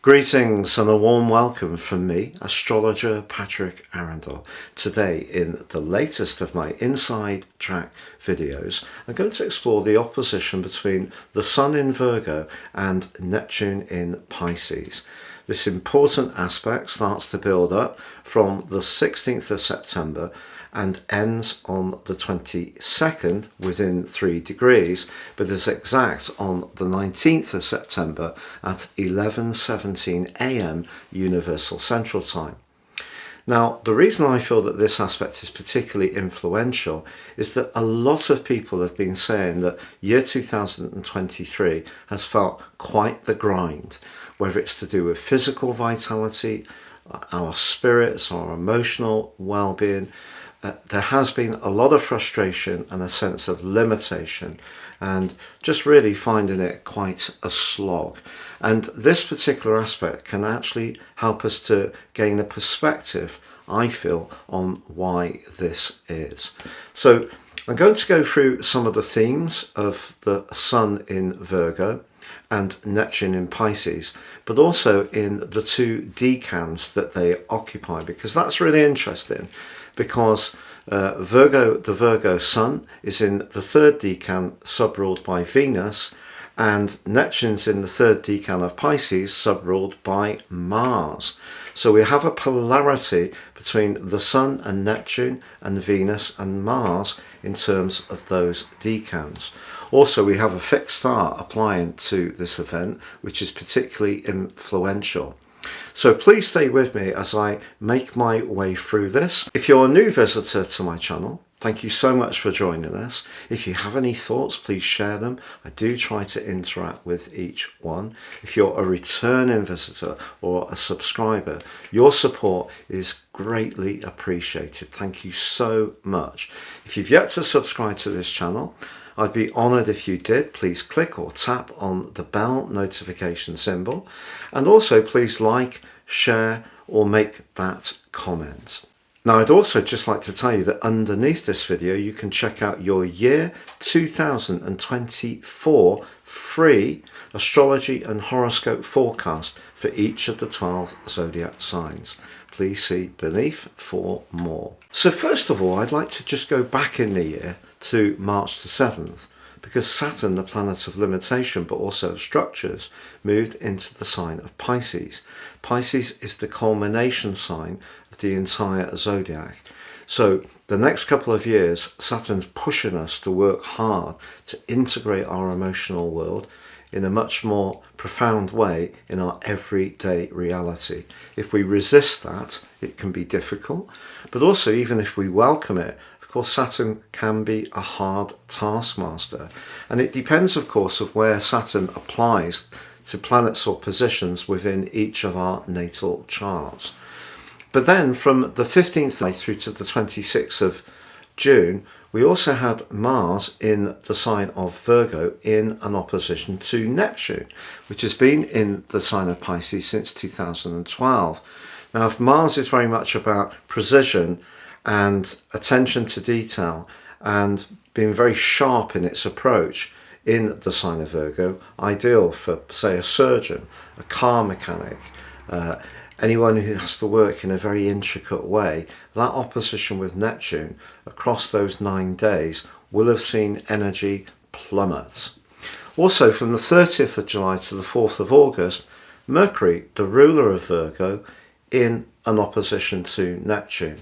Greetings and a warm welcome from me, astrologer Patrick Arundell. Today, in the latest of my Inside Track videos, I'm going to explore the opposition between the Sun in Virgo and Neptune in Pisces. This important aspect starts to build up from the 16th of September and ends on the 22nd within 3 degrees, but is exact on the 19th of September at 11:17 a.m. Universal Central Time. Now, the reason I feel that this aspect is particularly influential is that a lot of people have been saying that year 2023 has felt quite the grind, whether it's to do with physical vitality, our spirits, our emotional well-being. There has been a lot of frustration and a sense of limitation and just really finding it quite a slog. And this particular aspect can actually help us to gain a perspective, I feel, on why this is. So I'm going to go through some of the themes of the Sun in Virgo and Neptune in Pisces, but also in the two decans that they occupy, because that's really interesting, because the Virgo Sun is in the third decan sub-ruled by Venus, and Neptune's in the third decan of Pisces sub-ruled by Mars. So we have a polarity between the Sun and Neptune and Venus and Mars in terms of those decans. Also, we have a fixed star applying to this event, which is particularly influential. So please stay with me as I make my way through this. If you're a new visitor to my channel, thank you so much for joining us. If you have any thoughts, please share them. I do try to interact with each one. If you're a returning visitor or a subscriber, your support is greatly appreciated. Thank you so much. If you've yet to subscribe to this channel, I'd be honoured if you did. Please click or tap on the bell notification symbol, and also please like, share or make that comment. Now, I'd also just like to tell you that underneath this video you can check out your year 2024 free astrology and horoscope forecast for each of the 12 zodiac signs. Please see beneath for more. So first of all, I'd like to just go back in the year to March the 7th, because Saturn, the planet of limitation but also of structures, moved into the sign of Pisces. Pisces is the culmination sign of the entire zodiac. So the next couple of years, Saturn's pushing us to work hard to integrate our emotional world in a much more profound way in our everyday reality. If we resist that, it can be difficult, but also even if we welcome it, of course, Saturn can be a hard taskmaster, and it depends, of course, of where Saturn applies to planets or positions within each of our natal charts. But then from the 15th May through to the 26th of June, we also had Mars in the sign of Virgo in an opposition to Neptune, which has been in the sign of Pisces since 2012. Now, if Mars is very much about precision and attention to detail and being very sharp in its approach in the sign of Virgo, ideal for, say, a surgeon, a car mechanic, anyone who has to work in a very intricate way, that opposition with Neptune across those 9 days will have seen energy plummet. Also, from the 30th of July to the 4th of August, Mercury, the ruler of Virgo, in an opposition to Neptune.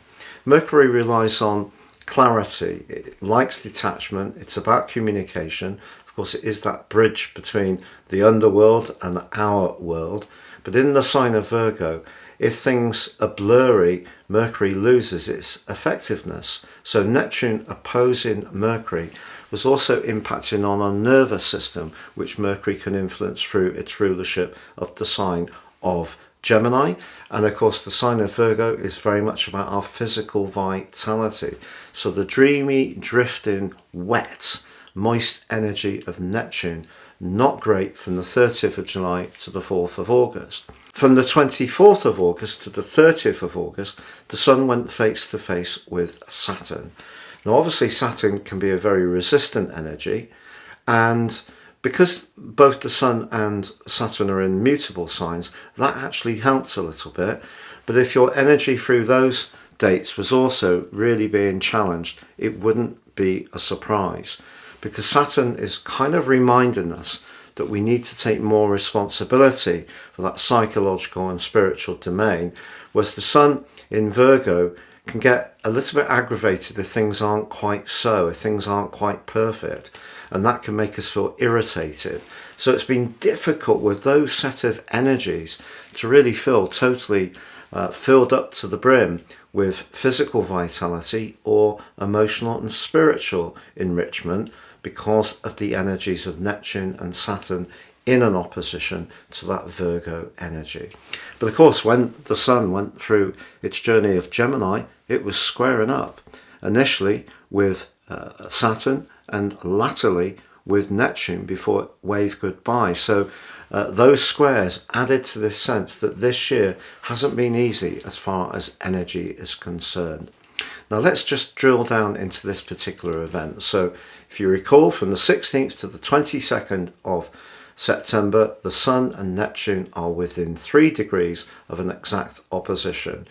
Mercury relies on clarity, it likes detachment, it's about communication. Of course, it is that bridge between the underworld and our world. But in the sign of Virgo, if things are blurry, Mercury loses its effectiveness. So Neptune opposing Mercury was also impacting on our nervous system, which Mercury can influence through its rulership of the sign of Gemini. And of course, the sign of Virgo is very much about our physical vitality. So the dreamy, drifting, wet, moist energy of Neptune, not great from the 30th of July to the 4th of August. From the 24th of August to the 30th of August, the Sun went face to face with Saturn. Now, obviously, Saturn can be a very resistant energy, because both the Sun and Saturn are in mutable signs, that actually helps a little bit. But if your energy through those dates was also really being challenged, it wouldn't be a surprise, because Saturn is kind of reminding us that we need to take more responsibility for that psychological and spiritual domain, whereas the Sun in Virgo can get a little bit aggravated if things aren't quite so, if things aren't quite perfect, and that can make us feel irritated. So it's been difficult with those set of energies to really feel totally filled up to the brim with physical vitality or emotional and spiritual enrichment, because of the energies of Neptune and Saturn in an opposition to that Virgo energy. But of course, when the Sun went through its journey of Gemini, it was squaring up, initially with Saturn and latterly with Neptune before it waved goodbye. So those squares added to this sense that this year hasn't been easy as far as energy is concerned. Now let's just drill down into this particular event. So if you recall, from the 16th to the 22nd of September, the Sun and Neptune are within 3 degrees of an exact opposition.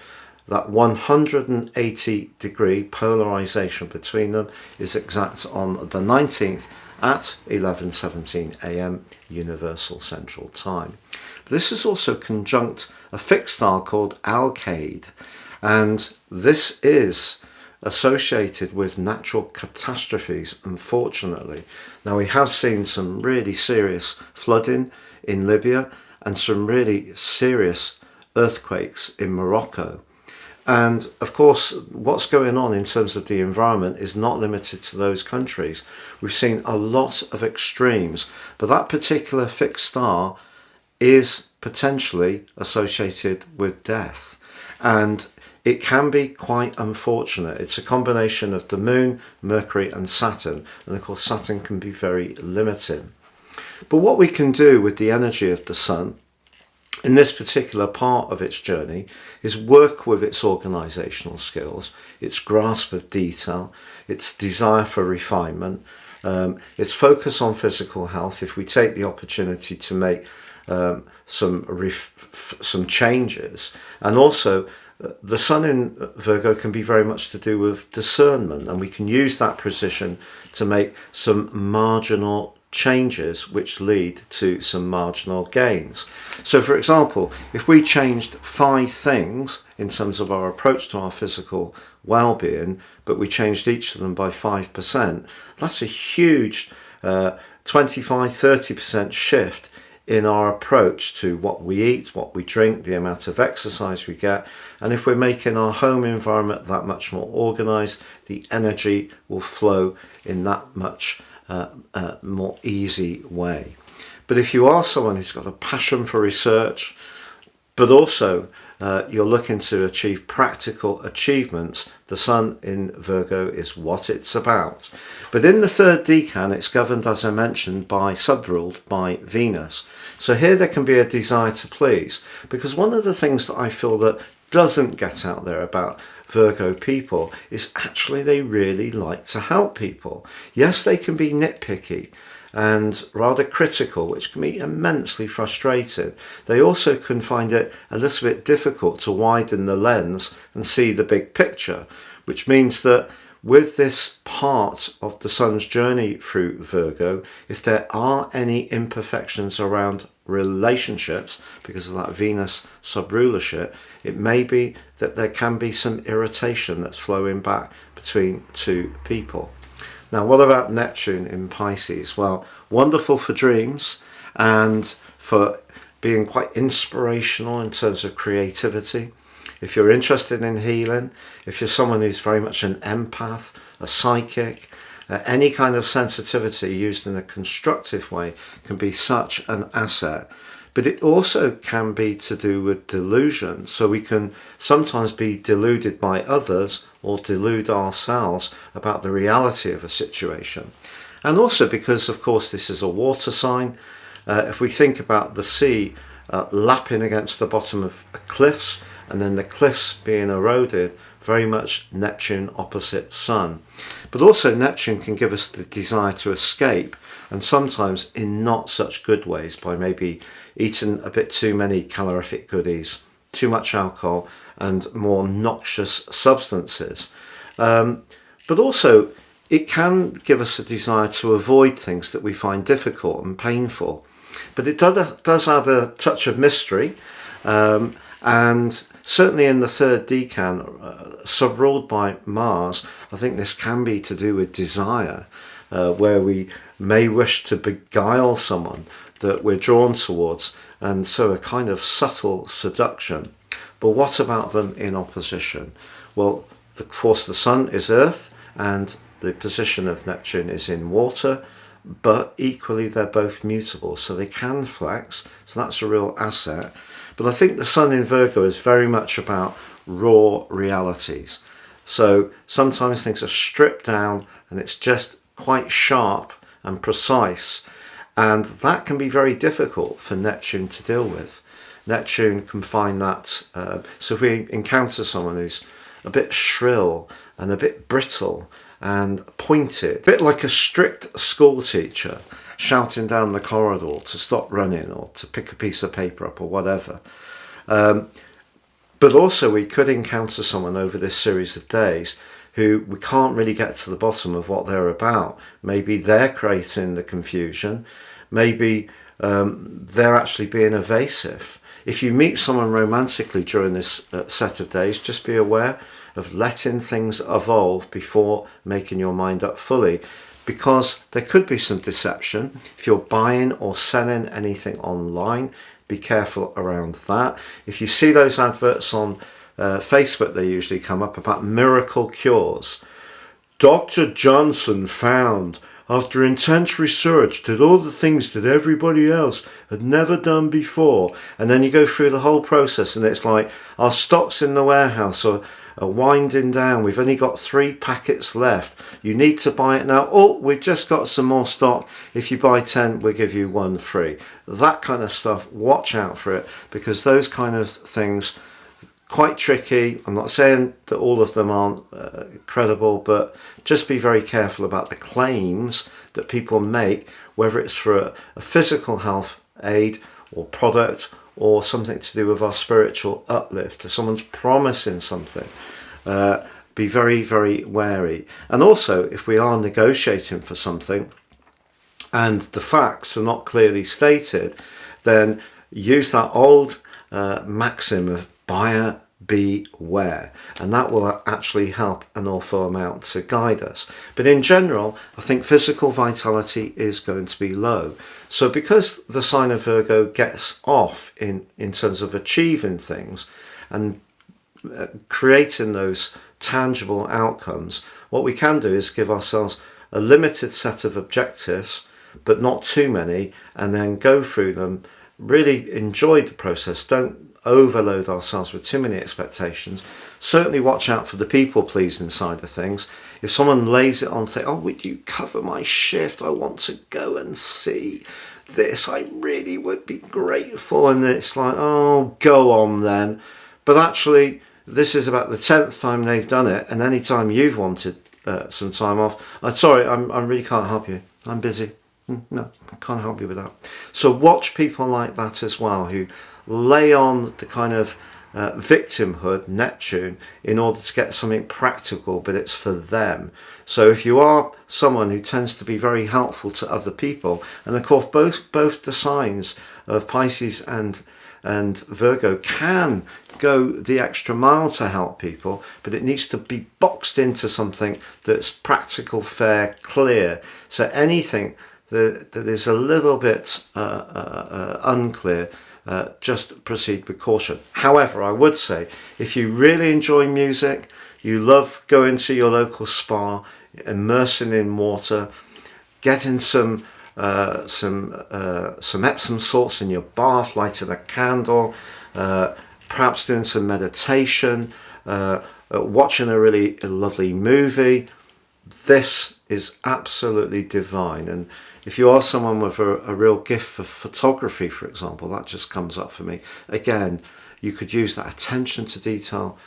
That 180 degree polarization between them is exact on the 19th at 11:17 a.m. Universal Central Time. But this is also conjunct a fixed star called Alkaid, and this is associated with natural catastrophes, unfortunately. Now, we have seen some really serious flooding in Libya and some really serious earthquakes in Morocco. And of course, what's going on in terms of the environment is not limited to those countries. We've seen a lot of extremes, but that particular fixed star is potentially associated with death. And it can be quite unfortunate. It's a combination of the Moon, Mercury and Saturn. And of course, Saturn can be very limiting. But what we can do with the energy of the Sun in this particular part of its journey is work with its organisational skills, its grasp of detail, its desire for refinement, its focus on physical health. If we take the opportunity to make some changes, and also the Sun in Virgo can be very much to do with discernment, and we can use that precision to make some marginal changes which lead to some marginal gains. So for example, if we changed 5 things in terms of our approach to our physical well-being, but we changed each of them by 5%, that's a huge 25-30% shift in our approach to what we eat, what we drink, the amount of exercise we get. And if we're making our home environment that much more organized, the energy will flow in that much more easy way. But if you are someone who's got a passion for research, but also you're looking to achieve practical achievements, the Sun in Virgo is what it's about. But in the 3rd decan, it's governed, as I mentioned, sub-ruled by Venus. So here there can be a desire to please, because one of the things that I feel that doesn't get out there about Virgo people is actually they really like to help people. Yes, they can be nitpicky and rather critical, which can be immensely frustrating. They also can find it a little bit difficult to widen the lens and see the big picture, which means that with this part of the Sun's journey through Virgo, if there are any imperfections around relationships because of that Venus sub-rulership, it may be that there can be some irritation that's flowing back between 2 people. Now, what about Neptune in Pisces? Well, wonderful for dreams and for being quite inspirational in terms of creativity. If you're interested in healing, if you're someone who's very much an empath, a psychic, any kind of sensitivity used in a constructive way can be such an asset. But it also can be to do with delusion. So we can sometimes be deluded by others or delude ourselves about the reality of a situation. And also because, of course, this is a water sign. If we think about the sea lapping against the bottom of cliffs and then the cliffs being eroded, very much Neptune opposite Sun. But also Neptune can give us the desire to escape and sometimes in not such good ways, by maybe eating a bit too many calorific goodies, too much alcohol, and more noxious substances. But also, it can give us a desire to avoid things that we find difficult and painful. But it does add a touch of mystery, and certainly in the third decan, sub-ruled by Mars, I think this can be to do with desire, where we may wish to beguile someone that we're drawn towards, and so a kind of subtle seduction. But what about them in opposition? Well, of course, the Sun is Earth, and the position of Neptune is in water, but equally they're both mutable, so they can flex, so that's a real asset. But I think the Sun in Virgo is very much about raw realities. So sometimes things are stripped down and it's just quite sharp and precise, and that can be very difficult for Neptune to deal with. Neptune can find that, so if we encounter someone who's a bit shrill and a bit brittle and pointed, a bit like a strict school teacher shouting down the corridor to stop running or to pick a piece of paper up or whatever. But also we could encounter someone over this series of days who we can't really get to the bottom of what they're about. Maybe they're creating the confusion. Maybe they're actually being evasive. If you meet someone romantically during this set of days, just be aware of letting things evolve before making your mind up fully, because there could be some deception. If you're buying or selling anything online, be careful around that. If you see those adverts on Facebook, they usually come up about miracle cures. Dr. Johnson found, after intense research, did all the things that everybody else had never done before. And then you go through the whole process and it's like, our stocks in the warehouse are winding down. We've only got 3 packets left. You need to buy it now. Oh, we've just got some more stock. If you buy 10, we'll give you 1 free. That kind of stuff, watch out for it, because those kind of things, quite tricky. I'm not saying that all of them aren't credible, but just be very careful about the claims that people make, whether it's for a physical health aid or product or something to do with our spiritual uplift. If someone's promising something, be very, very wary. And also, if we are negotiating for something and the facts are not clearly stated, then use that old maxim of buyer beware, and that will actually help an awful amount to guide us. But in general, I think physical vitality is going to be low. So because the sign of Virgo gets off in terms of achieving things and creating those tangible outcomes, what we can do is give ourselves a limited set of objectives, but not too many, and then go through them, really enjoy the process. Don't overload ourselves with too many expectations. Certainly watch out for the people-pleasing side of things. If someone lays it on, say, oh, would you cover my shift? I want to go and see this. I really would be grateful. And it's like, oh, go on then. But actually, this is about the 10th time they've done it. And any time you've wanted some time off, sorry, I really can't help you. I'm busy. No, I can't help you with that. So watch people like that as well, who lay on the kind of victimhood, Neptune, in order to get something practical, but it's for them. So if you are someone who tends to be very helpful to other people, and of course both the signs of Pisces and Virgo can go the extra mile to help people, but it needs to be boxed into something that's practical, fair, clear. So anything that is a little bit unclear, just proceed with caution. However, I would say, if you really enjoy music, you love going to your local spa, immersing in water, getting some Epsom salts in your bath, lighting a candle, perhaps doing some meditation, watching a really lovely movie, this is absolutely divine. And if you are someone with a real gift for photography, for example, that just comes up for me. Again, you could use that attention to detail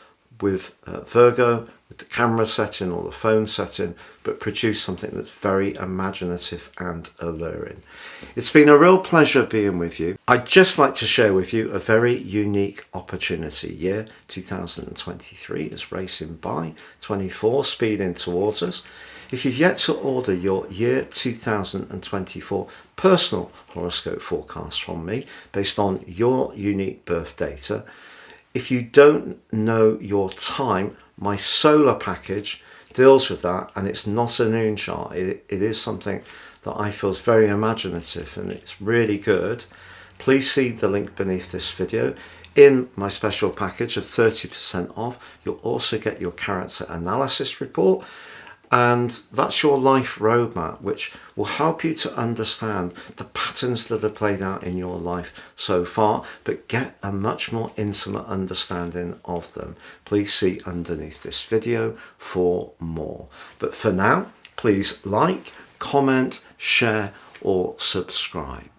with Virgo, with the camera setting or the phone setting, but produce something that's very imaginative and alluring. It's been a real pleasure being with you. I'd just like to share with you a very unique opportunity. Year 2023 is racing by, 24 speeding towards us. If you've yet to order your year 2024 personal horoscope forecast from me based on your unique birth data, if you don't know your time, my solar package deals with that, and it's not a noon chart. It is something that I feel is very imaginative and it's really good. Please see the link beneath this video. In my special package of 30% off, you'll also get your character analysis report, and that's your life roadmap, which will help you to understand the patterns that have played out in your life so far, but get a much more intimate understanding of them. Please see underneath this video for more. But for now, please like, comment, share, or subscribe.